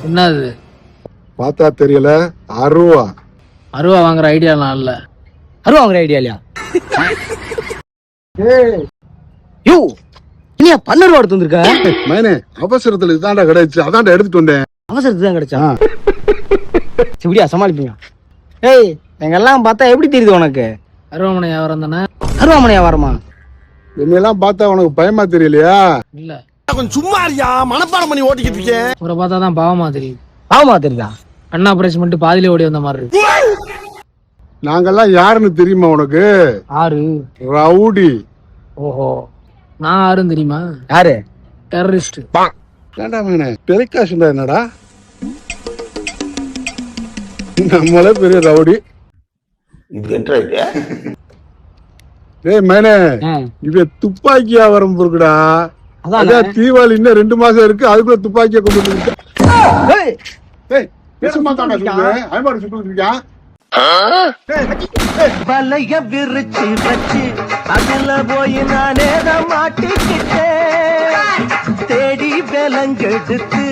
என்னது? பார்த்தா தெரியல. அருவா அருவா வாங்குற ஐடியாலாம் இல்ல. அருவா வாங்குற ஐடியா இல்லையா? யோ நீ 12 ரூபா எடுத்து வந்திருக்க? மயனே அவசரத்துல இதாண்டா கிடைச்சு, அதான்டா எடுத்துட்டு வந்தேன். அவசரத்துக்கு தான் கிடைச்சா? எப்படியா சமாளிப்பீங்க? ஏய் எங்கெல்லாம் பார்த்தா எப்படி தெரியுது உனக்கு? அருவாமனை வியாபாரம் தானே? அருவாமனை வியாபாரமா? என்னெல்லாம் பார்த்தா உனக்கு பயமா தெரியலையா? இல்ல, கொஞ்சம் சும்மா இருக்கியா, மனப்பாடம் பண்ணி ஓட்டிக்கிட்டு இருக்கேன். ஒரு பார்த்தா தான் பாவமா தெரியுது. பாவமா தெரியுதா? கண்ணா ஆபரேஷன் பண்ணிட்டு பாதியிலே ஓடி வந்த மாதிரி இருக்கு. நாங்கெல்லாம் யாருன்னு தெரியுமா உனக்கு? ஆறு ரவுடி. ஓஹோ, நான் ஆறுன்னு தெரியுமா? யாரு? டெரரிஸ்ட். ஏண்டா மகனே டெலிகாஸ்டா என்னடா? நம்மளே பெரிய ரவுடி. டேய் மகனே, இவ துப்பாக்கி வியாபாரம் இருக்குடா. அதான் தீபாவளி இன்னும் 2 மாசம் இருக்கு, அதுக்குள்ள துப்பாக்கியை கொண்டு வந்து. வலைய விரிச்சு வச்சு அதுல போய் நானே மாட்டிக்கிட்டேன், தேடி விலங்கெடுத்து